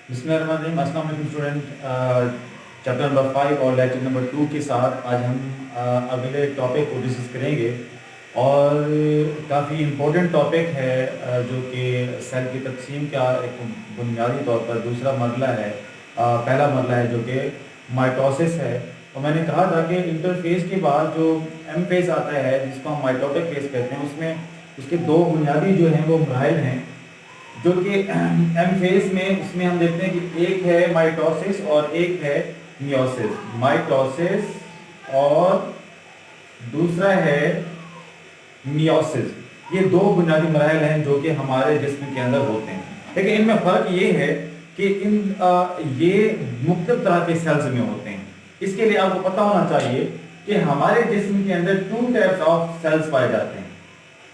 بسم اللہ الرحمن الرحیم. السلام علیکم اسٹوڈنٹ. چیپٹر نمبر 5 اور لیکچر نمبر 2 کے ساتھ آج ہم اگلے ٹاپک کو ڈسکس کریں گے اور کافی امپورٹنٹ ٹاپک ہے جو کہ سیل کی تقسیم کا ایک بنیادی طور پر دوسرا مرحلہ ہے. پہلا مرحلہ ہے جو کہ مائٹوسس ہے. اور میں نے کہا تھا کہ انٹرفیز کے بعد جو ایم فیز آتا ہے جس کو ہم مائٹوٹک فیز کہتے ہیں، اس میں اس کے دو بنیادی جو ہیں وہ مراحل ہیں جو کہ ایم فیز میں اس میں ہم دیکھتے ہیں کہ ایک ہے مائٹوسس اور ایک ہے میوسس. مائٹوسس اور دوسرا ہے میوسس. یہ دو بنیادی مراحل ہیں جو کہ ہمارے جسم کے اندر ہوتے ہیں، لیکن ان میں فرق یہ ہے کہ یہ مختلف طرح کے سیلز میں ہوتے ہیں. اس کے لیے آپ کو پتہ ہونا چاہیے کہ ہمارے جسم کے اندر 2 ٹائپس آف سیلز پائے جاتے ہیں.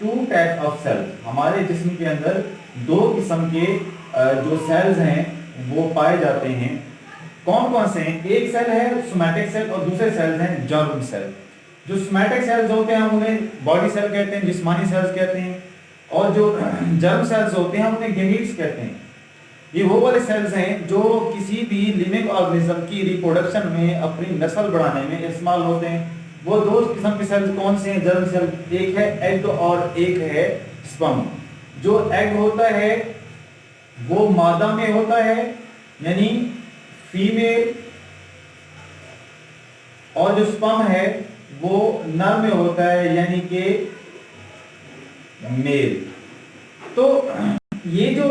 2 ٹائپس آف سیلز ہمارے جسم کے اندر 2 قسم کے جو سیلز ہیں وہ پائے جاتے ہیں. کون کون سے ہیں؟ ایک سیل ہے سومیٹک سیل اور دوسرے سیلز ہیں جرم سیل. جو سومیٹک سیلز ہوتے ہیں ہم انہیں باڈی سیل کہتے ہیں، جسمانی سیلز کہتے ہیں، اور جو جرم سیلز ہوتے ہیں ہم انہیں گیمیٹس کہتے ہیں. یہ وہ والے سیلز ہیں جو کسی بھی لیونگ آرگنزم کی ریپروڈکشن میں اپنی نسل بڑھانے میں استعمال ہوتے ہیں. وہ 2 قسم کے سیلز کون سے ہیں؟ جرم سیل. ایک ہے ایگ اور ایک ہے سپرم. جو ایگ ہوتا ہے وہ مادہ میں ہوتا ہے یعنی فیمیل، اور جو سپرم ہے وہ نر میں ہوتا ہے یعنی کہ میل. تو یہ جو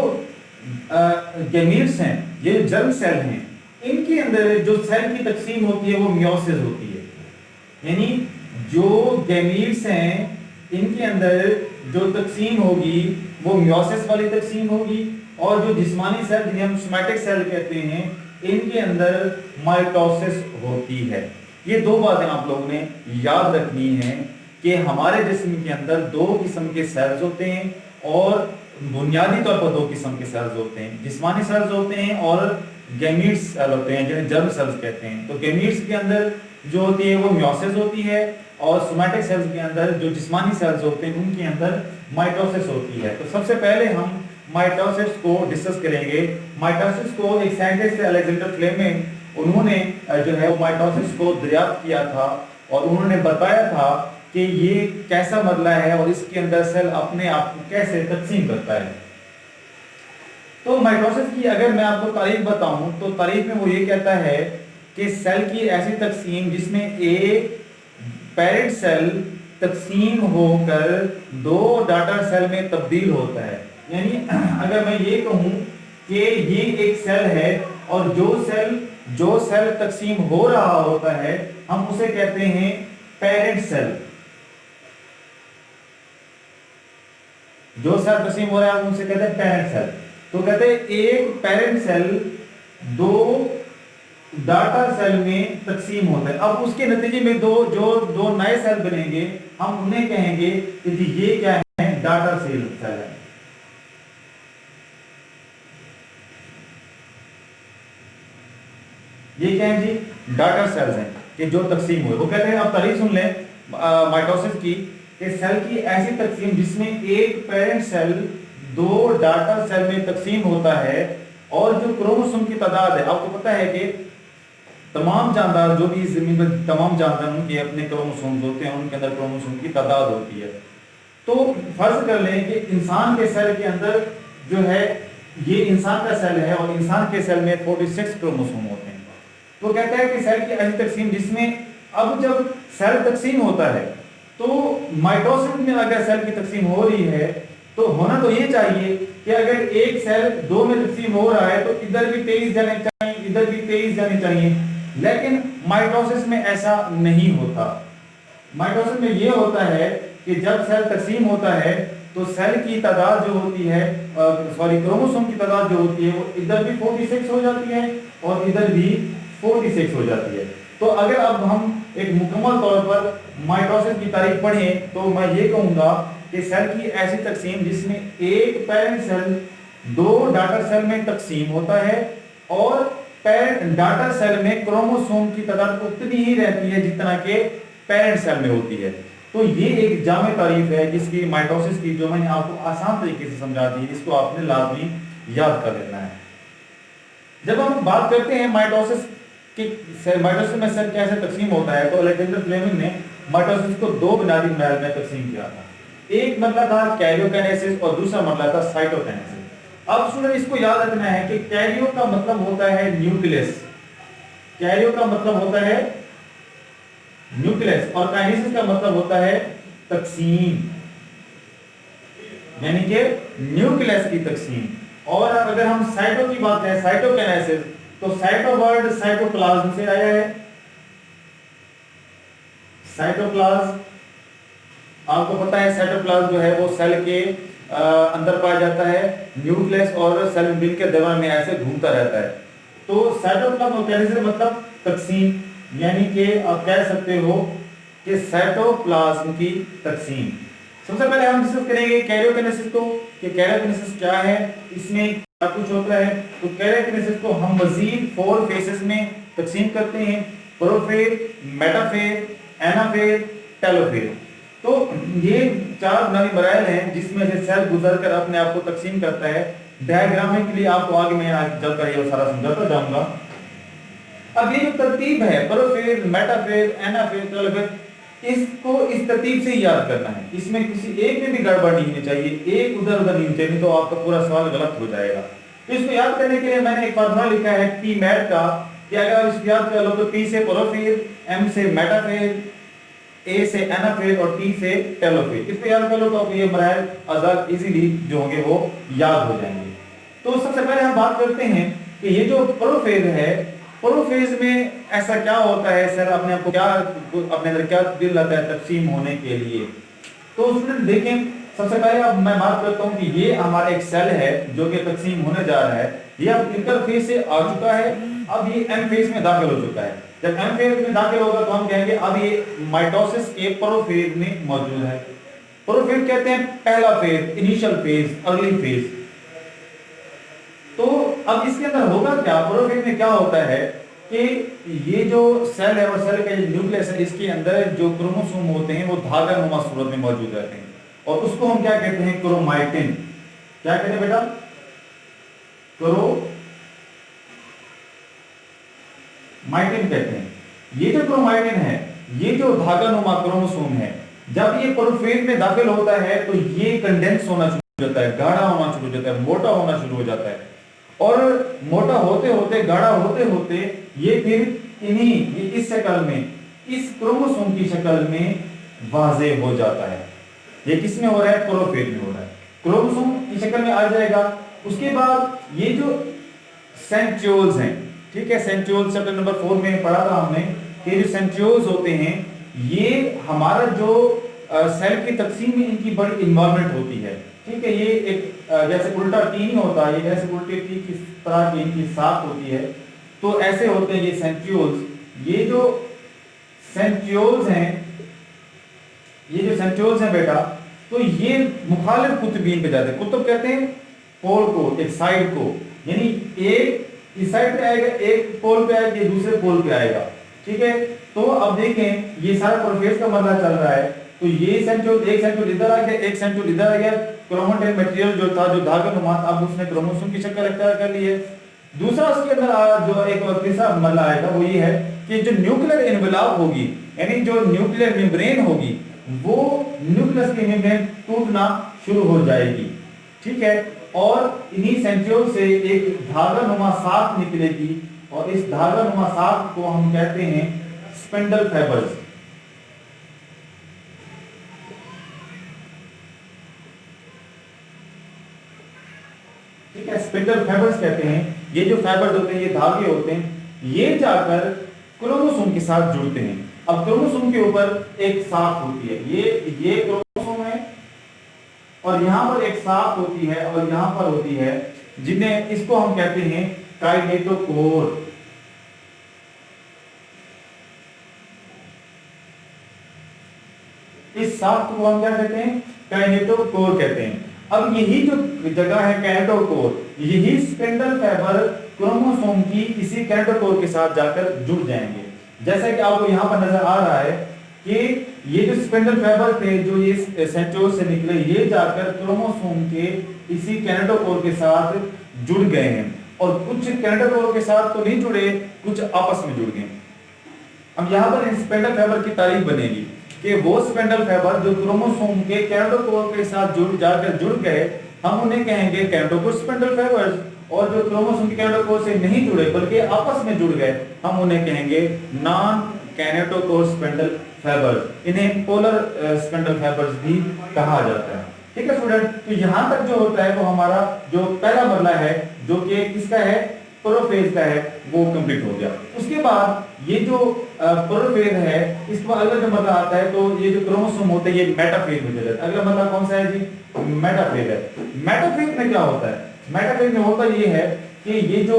گیمیٹس ہیں، یہ جرم سیل ہیں، ان کے اندر جو سیل کی تقسیم ہوتی ہے وہ میوسس ہوتی ہے. یعنی جو گیمیٹس ہیں ان کے اندر جو تقسیم ہوگی وہ میوسس والی تقسیم ہوگی، اور جو جسمانی سیل جنہیں ہم سومیٹک سیل کہتے ہیں ان کے اندر مائٹوسس ہوتی ہے. یہ 2 باتیں آپ لوگوں نے یاد رکھنی ہیں کہ ہمارے جسم کے اندر 2 قسم کے سیلز ہوتے ہیں، اور بنیادی طور پر 2 قسم کے سیلز ہوتے ہیں. جسمانی سیلز ہوتے ہیں اور گیمیٹس سیل ہوتے ہیں جنہیں جرم سیلز کہتے ہیں. تو گیمیٹس کے اندر جو ہوتی ہے وہ میوسس ہوتی ہے، اور سومیٹک سیلز کے اندر جو جسمانی سیلز ہوتے ہیں ان کے اندر مائٹوسس ہوتی ہے. تو سب سے پہلے ہم مائٹوسس کو ڈسکس کریں گے. مائٹوسس کو ایک سائنٹسٹ الیگزینڈر فلیمنگ، انہوں نے جو ہے مائٹوسس کو دریافت کیا تھا اور انہوں نے بتایا تھا کہ یہ کیسا مرحلہ ہے اور اس کے اندر سیل اپنے آپ کو کیسے تقسیم کرتا ہے. تو مائٹوسس کی اگر میں آپ کو تعریف بتاؤں تو تعریف میں وہ یہ کہتا ہے کہ سیل کی ایسی تقسیم جس میں ایک پیرنٹ سیل تقسیم ہو کر 2 ڈاٹر سیل میں تبدیل ہوتا ہے. یعنی اگر میں یہ کہوں کہ یہ ایک سیل ہے اور جو سیل تقسیم ہو رہا ہوتا ہے ہم اسے کہتے ہیں پیرنٹ سیل. جو سیل تقسیم ہو رہا ہے ہم اسے کہتے ہیں پیرنٹ سیل. تو کہتے ہیں ایک پیرنٹ سیل 2 ڈاٹا سیل میں تقسیم ہوتا ہے. اب اس کے نتیجے میں دو نئے سیل بنیں گے، ہم انہیں کہیں گے کہ جی یہ کیا ہے؟ ڈاٹا سیل ہے. یہ کیا ہے جی؟ ڈاٹا سیلز ہیں کہ جو تقسیم ہوئے. وہ کہتے ہیں اب تعریف سن لیں مائٹوسس کی کہ سیل کی ایسی تقسیم جس میں ایک پیرنٹ سیل 2 ڈاٹا سیل میں تقسیم ہوتا ہے، اور جو کروموسوم کی تعداد ہے، آپ کو پتہ ہے کہ تمام جاندار جو بھی زمین پر تمام جاندار ان کے اپنے کروموسومز ہوتے ہیں، ان کے اندر کروموسوم کی تعداد ہوتی ہے. تو فرض کر لیں کہ انسان کے سیل کے اندر جو ہے یہ انسان کا سیل ہے اور انسان کے سیل میں 46 کروموسوم ہوتے ہیں. تو کہتا ہے کہ سیل کی ایسی تقسیم جس میں اب جب سیل تقسیم ہوتا ہے تو مائٹوسس میں اگر سیل کی تقسیم ہو رہی ہے تو ہونا تو یہ چاہیے کہ اگر ایک سیل 2 میں تقسیم ہو رہا ہے تو ادھر بھی 23 جانے چاہیے، ادھر بھی 23 جانے چاہیے. لیکن مائٹوسس میں ایسا نہیں ہوتا. مائٹوسس میں یہ ہوتا ہے کہ جب سیل تقسیم ہوتا ہے تو سیل کی تعداد جو ہوتی ہے کروموسوم کی تعداد جو ہوتی ہے وہ ادھر بھی 46 ہو جاتی ہے اور ادھر بھی 46 ہو جاتی ہے. تو اگر اب ہم ایک مکمل طور پر مائٹوسس کی تعریف پڑھیں تو میں یہ کہوں گا کہ سیل کی ایسی تقسیم جس میں ایک پیرنٹ سیل 2 ڈاٹر سیل میں تقسیم ہوتا ہے، اور ڈاٹر سیل میں کروموسوم کی تعداد اتنی ہی رہتی ہے جتنا کہ پیرنٹ سیل میں ہوتی ہے. تو یہ ایک جامع تعریف ہے جس کی مائٹوسس کی جو میں نے آپ کو آسان طریقے سے سمجھا دی، اس کو آپ نے لازمی یاد کر لینا ہے. जब हम बात करते हैं माइटोसिस की, माइटोसिस में सेल कैसे तकसीम होता है, तो अलेक्जेंडर फ्लेमिंग ने माइटोसिस को दो बुनियादी मरहल में तकसीम किया था। एक मरहला था कैरियोकाइनेसिस और दूसरा मरहला था साइटोकाइनेसिस। अब स्टूडेंट इसको याद रखना है कि कैरियो का मतलब होता है न्यूक्लियस, कैरियो का मतलब होता है न्यूक्लियस, और काइनेसिस का मतलब होता है तकसीम, यानी कि न्यूक्लियस की तकसीम। और अगर हम साइटो की बात करें, साइटोकाइनेसिस, तो साइटो वर्ड साइटोप्लाज्म से आया है। साइटोप्लाज्म आपको पता है, साइटोप्लाज्म जो है वो सेल के अंदर पाया जाता है, न्यूक्लियस और सेल मेम्ब्रेन के दरमियान में ऐसे घूमता रहता है। तो साइटोप्लाज्म और काइनेसिस मतलब तकसीम, यानी कि आप कह सकते हो कि साइटोप्लाज्म की तकसीम। सबसे पहले हम डिस्कस करेंगे कैरियोकाइनेसिस को, कि कैरियोकाइनेसिस क्या है, इसमें क्या कुछ होता है। तो कैरियोकाइनेसिस को हम मजीद 4 फेजेस में तकसीम करते हैं, प्रोफेज, मेटाफेज, एनाफेज, टेलोफेज। तो ये 4 बुनियादी मराहल हैं जिसमें से सेल गुजरकर अपने आप को तकसीम करता है। डायग्रामिंग के लिए आपको आगे मैं चलकर ये सारा समझाता जाऊंगा। अब ये जो तरतीब है, प्रोफेज, मेटाफेज, एनाफेज, टेलोफेज, इसको इस तरतीब से ही याद करना है। इसमें किसी एक में भी गड़बड़ नहीं होनी चाहिए, एक उधर उधर नहीं होनी चाहिए, तो आपका पूरा सवाल गलत हो जाएगा। तो इसको याद करने के लिए मैंने एक फार्मूला लिखा है पी मैट का, कि अगर आप इसको याद कर लो तो पी से प्रोफेज, एम से मेटाफेज, ए से एनाफेज और टी से टेलोफेज। इसको याद कर लो तो आपको ये मराहल आजाद इजीली जो होंगे वो याद हो जाएंगे। तो सबसे पहले हम बात करते हैं कि ये जो प्रोफेज है, प्रोफेज में ऐसा क्या होता है, सर अपने आप को क्या, अपने अंदर क्या दिल लाता है तकसीम होने के लिए। तो स्टूडेंट देखें, सबसे पहले अब मैं बात करता हूं कि ये हमारा एक सेल है जो कि तकसीम होने जा रहा है। ये अब इंटरफेज से आ चुका है, अब ये एम फेज में दाखिल हो चुका है। जब एम फेज में दाखिल होगा तो हम कहेंगे अब ये माइटोसिस के प्रोफेज में मौजूद है। प्रोफेज कहते हैं पहला phase, initial phase, early phase. तो अब इसके अंदर होगा क्या, प्रोफेज में क्या होता है कि ये जो सेल है और सेल का न्यूक्लियस है, इसके अंदर जो क्रोमोसोम होते हैं वो धागा नुमा सूरत में मौजूद रहते हैं, और उसको हम क्या कहते हैं, क्रोमाटिन। क्या कहते हैं बेटा, क्रोमाटिन कहते हैं। ये जो क्रोमाटिन है, ये जो धागा नुमा क्रोमोसोम है, जब ये प्रोफेज में दाखिल होता है तो ये कंडेंस होना शुरू हो जाता है, गाढ़ा होना शुरू हो जाता है, मोटा होना शुरू हो जाता है, और मोटा होते होते, गाढ़ा होते होते ये फिर ये इस शक्ल में, इस क्रोमोसोम की शक्ल में वाज़े हो जाता है। ये किस में हो रहा है, प्रोफेज में हो रहा है, क्रोमोसोम की शक्ल में आ जाएगा। उसके बाद ये जो सेंट्रियोल्स हैं, ठीक है, सेंट्रियोल्स चैप्टर नंबर 4 में पढ़ा था हमने कि जो सेंट्रियोल्स होते हैं ये हमारा जो सेल की तकसीम में इनकी बड़ी इन्वॉल्वमेंट होती है। ठीक है, ये एक जैसे उल्टा टी नहीं होता, ये जैसे उल्टे टी किस तरह की इनकी साख होती है, तो ऐसे होते हैं ये सेंट्रियोल्स। ये जो सेंट्रियोल्स हैं, ये जो सेंट्रियोल्स हैं बेटा, तो ये मुखालिफ कुतुबीन पे जाते हैं। कुतुब कहते हैं पोल को, एक साइड को, यानी एक इस साइड पे आएगा, एक पोल पे आएगा, ये दूसरे पोल पे आएगा। ठीक है, तो अब देखें ये सारा प्रोफेज का मसला चल रहा है। तो ये सेंट्रियोल, एक सेंट्रियोल इधर आ गया, एक सेंट्रियोल इधर आ गया। क्रोमेटिन मटेरियल जो था, जो धागा नुमा, अब उसने क्रोमोसोम की शक्ल अख्तियार कर ली है। दूसरा उसके अंदर जो एक तीसरा मसला आएगा वो ये है कि जो न्यूक्लियर एनवेलप होगी, यानी जो न्यूक्लियर मेम्ब्रेन होगी, वो न्यूक्लियस की मेम्ब्रेन टूटना शुरू हो जाएगी। ठीक है, और इन्हीं सेंट्रियोल से एक धागा नुमा साख निकलेगी, और इस धागा नुमा साख को हम कहते हैं स्पिंडल फाइबर्स। ठीक है, स्पिंडल फाइबर्स कहते हैं। ये जो फाइबर्स होते हैं, ये धागे होते हैं, ये जाकर क्रोमोसोम के साथ जुड़ते हैं। अब क्रोमोसोम के ऊपर एक साख होती है, ये क्रोमोसोम है, और यहां पर एक साख होती है, और यहां पर होती है, जिन्हें इसको हम कहते हैं काइनेटोकोर। इस साख को हम क्या कहते हैं, काइनेटोकोर कहते हैं। अब यही जो जगह है काइनेटोकोर, यही स्पिंडल फाइबर क्रोमोसोम की इसी काइनेटोकोर के साथ जाकर जुड़ जाएंगे। जैसा कि आपको यहाँ पर नजर आ रहा है कि ये जो स्पिंडल फाइबर थे जो ये सेंट्रियोल से निकले, ये जाकर क्रोमोसोम के इसी काइनेटोकोर के साथ जुड़ गए हैं, और कुछ कैनेटो कोर के साथ तो नहीं जुड़े, कुछ आपस में जुड़ गए। अब यहाँ पर स्पेंडल फाइबर की तारीफ बनेगी कि वो स्पेंडल फाइबर जो क्रोमोसोम के कैनेटो कोर के साथ जुड़ गए, हम उन्हें कहेंगे कैनेटोकोर स्पेंडल फाइबर्स, और जो क्रोमोसोम के कैनेटो कोर से नहीं जुड़े बल्कि आपस में जुड़ गए, हम उन्हें कहेंगे नॉन कैनेटोकोर स्पेंडल फाइबर्स। इन्हें पोलर स्पेंडल फाइबर्स भी कहा जाता है। ठीक है स्टूडेंट, तो यहाँ तक जो होता है वो हमारा जो पहला मरला है जो कि किसका है, प्रोफेज का है, वो कंप्लीट हो गया। उसके बाद ये जो प्रोफेज है इसको अगला जो मरला आता है, तो ये जो क्रोमोसोम होते हैं ये मेटाफेज में चले जाते हैं। अगला मरला कौन सा है जी, मेटाफेज है। मेटाफेज में क्या होता है, मेटाफेज में होता ये है कि ये जो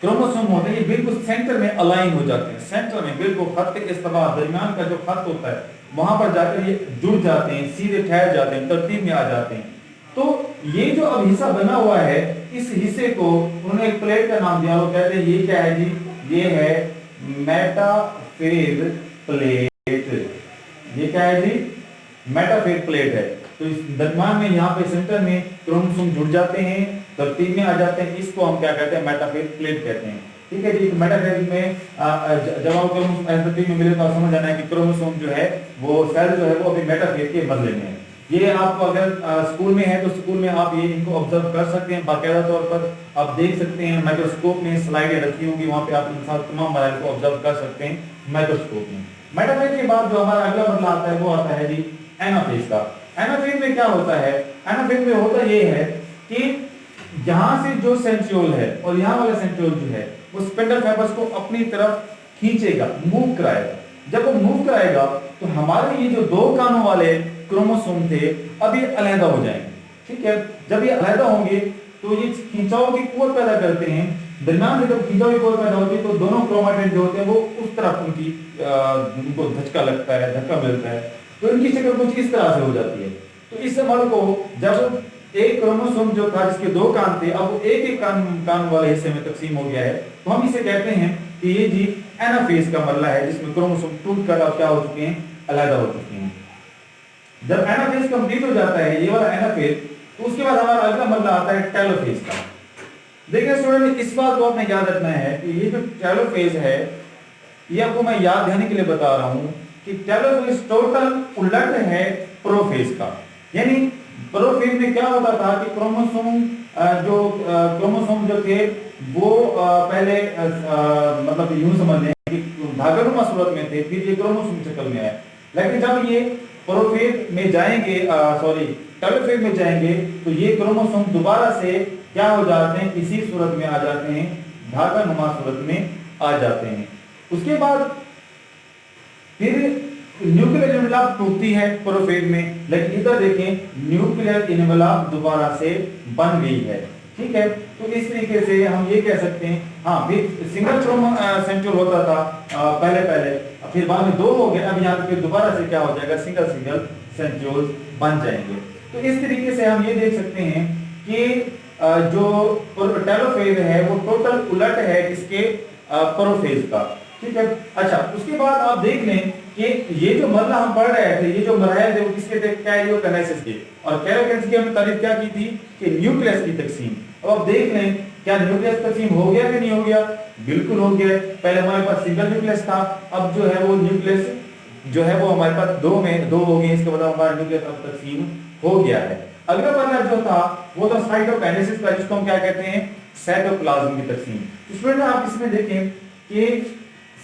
क्रोमोसोम होते हैं ये बिल्कुल सेंटर में अलाइन हो जाते हैं, सेंटर में बिल्कुल खत के इस्तेवा दरमियान का जो खत होता है वहां पर जाकर ये जुड़ जाते हैं, सीधे ठहर जाते हैं, तरतीब में आ जाते हैं। तो ये जो अब हिस्सा बना हुआ है, इस हिस्से को उन्होंने एक प्लेट का नाम दिया, वो कहते हैं ये क्या है जी, ये है मेटाफेज प्लेट। ये क्या है जी, मेटाफेज प्लेट है। तो इस दरमियान में यहाँ पे सेंटर में क्रोमोसोम जुड़ जाते हैं, तरतीब में आ जाते हैं, इसको हम क्या कहते हैं, मेटाफेज प्लेट कहते हैं। ठीक है जी, मेटाफेज में जब आप क्रोमोसोम तरतीब में मिले तो समझ जाना है कि क्रोमोसोम जो है वो सेल जो है वो अभी मेटाफेज के मरहले में है। ये आपको अगर स्कूल में है तो स्कूल में आप ये इनको ऑब्जर्व कर सकते हैं, बाकायदा तौर पर आप देख सकते हैं, माइक्रोस्कोप में स्लाइडें रखी होंगी, वहाँ पे आप इन तमाम मराहल को ऑब्जर्व कर सकते हैं माइक्रोस्कोप में। मेटाफेज के बाद जो हमारा अगला मरहला आता है वो आता है जी एनाफेज का। एनाफेज में क्या होता है, एनाफेज में होता ये है कि यहाँ से जो सेंट्रियोल है और यहाँ वाला सेंट्रियोल जो है वो स्पेंडल फाइबर्स को अपनी तरफ खींचेगा, मूव कराएगा। जब वो मूव कराएगा तो हमारे ये जो दो कानों वाले क्रोमोसोम थे अब ये अलहदा हो जाएंगे। ठीक है, जब ये अलहदा होंगे तो ये खिंचाव की कुव्वत पैदा करते हैं, दरमियान से जब खिंचाव की कुव्वत पैदा होती है तो दोनों क्रोमेटिड जो होते हैं वो उस तरफ उनको धचका लगता है, धक्का मिलता है, तो इनकी शक्ल कुछ इस तरह से हो जाती है। तो इस अमल को जब एक क्रोमोसोम जो था जिसके दो कान थे अब वो एक एक कान वाले हिस्से में तकसीम हो गया है, तो हम इसे कहते हैं कि ये जी एनाफेज का मरला है, जिसमें क्रोमोसोम टूट कर अब क्या हो चुके हैं, अलग हो चुके हैं। जब एनाफेज कंप्लीट हो जाता है ये वाला एनाफेज, तो उसके बाद हमारा अगला मरला आता है टेलोफेज का। देखिए स्टूडेंट, इस बात को आपने याद रखना है कि ये जो टेलोफेज है ये आपको मैं याद देने के लिए बता रहा हूं कि टेलोफेज टोटल उलट है प्रोफेज का। यानी प्रोफेज में क्या होता था कि क्रोमोसोम जो थे वो पहले मतलब यूं समझ लें कि धागानुमा सूरत में थे, फिर ये क्रोमोसोम शक्ल में आए। लेकिन जब ये प्रोफेज में जाएंगे टेलोफेज में जाएंगे तो ये क्रोमोसोम दोबारा से क्या हो जाते हैं, इसी सूरत में आ जाते हैं, धागानुमा सूरत में आ जाते हैं। उसके बाद फिर न्यूक्लियर इनवेलप टूटती है प्रोफेज में, लेकिन इधर देखें न्यूक्लियर इनवेलप दोबारा से बन गई है। ठीक है, तो इस तरीके से हम ये कह सकते हैं। हाँ, फिर सिंगल सेंट्रियोल होता था पहले, फिर बाद में दो हो गए, अब यहाँ पे दोबारा से क्या हो जाएगा, सिंगल सेंट्रियोल बन जाएंगे। तो इस तरीके से हम ये देख सकते हैं कि जो टेलोफेज है वो टोटल उलट है इसके प्रोफेज का। ठीक है, अच्छा, उसके बाद आप देख लें कि ये जो मरला हम पढ़ रहे थे, ये जो मराहल थे वो किसके थे, कैरियोकाइनेसिस के। और कैरियोकाइनेसिस की हमने तारीफ क्या की थी कि न्यूक्लियस की तकसीम। अब आप देख लें क्या न्यूक्लियस तकसीम हो गया कि नहीं हो गया, बिल्कुल हो गया। पहले हमारे पास सिंगल न्यूक्लियस था, अब जो है वो न्यूक्लियस जो है वो हमारे पास दो हो गए, इसके बाद हमारा न्यूक्लियस अब तकसीम हो गया है। अगला मरला जो था वो था साइटोकाइनेसिस का, जिसको हम क्या कहते हैं, साइटोप्लाज्म की तकसीम। स्टूडेंट आप इसमें देखें कि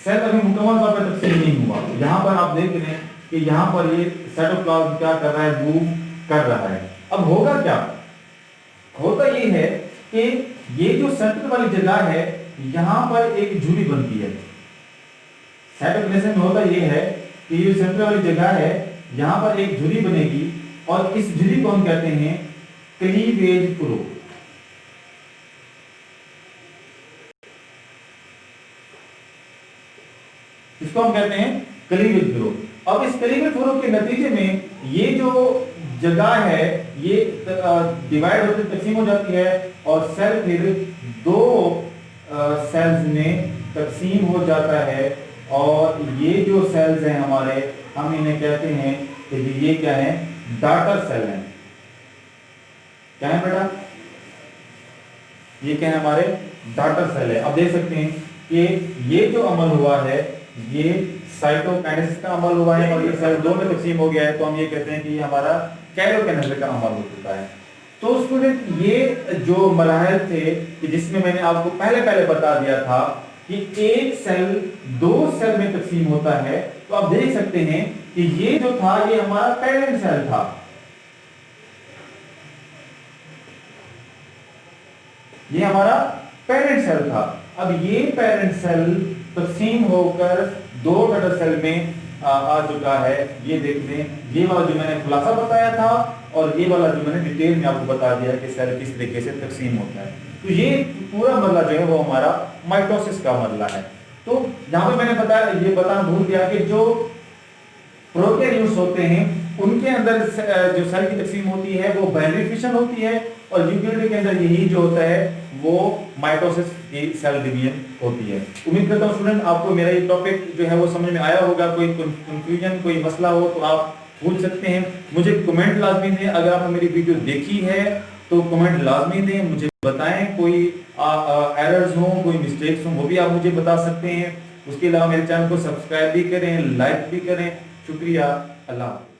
सेल अभी मुकम्मल तौर पर तकसीम नहीं हुआ। यहाँ पर आप देख रहे हैं कि यहाँ पर ये साइटोप्लाज्म क्या कर रहा है, मूव कर रहा है। अब होगा क्या, होता ये है कि ये जो सेंटर वाली जगह है यहाँ पर एक झुर्री बनती है। साइटोकाइनेसिस में होता ये है कि ये सेंटर वाली जगह है, यहाँ पर एक झुर्री बनेगी और इस झुर्री को हम कहते हैं क्लीवेज फ्लो। इसको हम कहते हैं क्लीवेज फ्लो। अब इस क्लीवेज फ्लो के नतीजे में ये जो जगह है ये डिवाइड होकर तकसीम हो जाती है और सेल फिर दो सेल्स में तकसीम हो जाता है। और ये जो सेल्स हैं हमारे, हम इन्हें कहते हैं कि ये क्या है, डाटर सेल हैं। क्या है बेटा, ये क्या है हमारे डाटर सेल है। अब देख सकते हैं कि ये जो अमल हुआ है ये साइटोकाइनेसिस का अमल हुआ है और ये सेल दो में तकसीम हो गया है, तो हम ये कहते हैं कि ये हमारा कैरोकाइनेसिस का अमल हो चुका है। तो स्टूडेंट ये जो मराहल थे कि जिसमें मैंने आपको पहले बता दिया था कि एक सेल दो सेल में तकसीम होता है, तो आप देख सकते हैं कि ये जो था ये हमारा पेरेंट सेल था, ये हमारा पेरेंट सेल था। अब ये पेरेंट सेल तकसीम होकर दो डटर सेल में आ चुका है। ये देख लें, ये वाला जो मैंने खुलासा बताया था और ये वाला जो मैंने डिटेल में आपको बता दिया कि सेल किस तरीके से तकसीम होता है। तो ये पूरा मरला जो है वो हमारा माइटोसिस का मरला है। तो यहाँ पे मैंने बताया, ये बताना भूल गया कि जो प्रोकैरियोट्स होते हैं उनके अंदर जो सेल की तकसीम होती है वो बाइनरी फिशन होती है और यूकेरियोट के अंदर यही जो होता है वो माइटोसिस की सेल डिवीजन होती है। उम्मीद करता हूँ स्टूडेंट आपको मेरा ये टॉपिक जो है वो समझ में आया होगा। कोई कंफ्यूजन कोई मसला हो तो आप पूछ सकते हैं, मुझे कमेंट लाजमी दें। अगर आपने मेरी वीडियो देखी है तो कमेंट लाजमी दें, मुझे बताएं कोई एरर्स हो, कोई मिस्टेक्स हो, वो भी आप मुझे बता सकते हैं। उसके अलावा मेरे चैनल को सब्सक्राइब भी करें, लाइक भी करें। शुक्रिया, अल्लाह।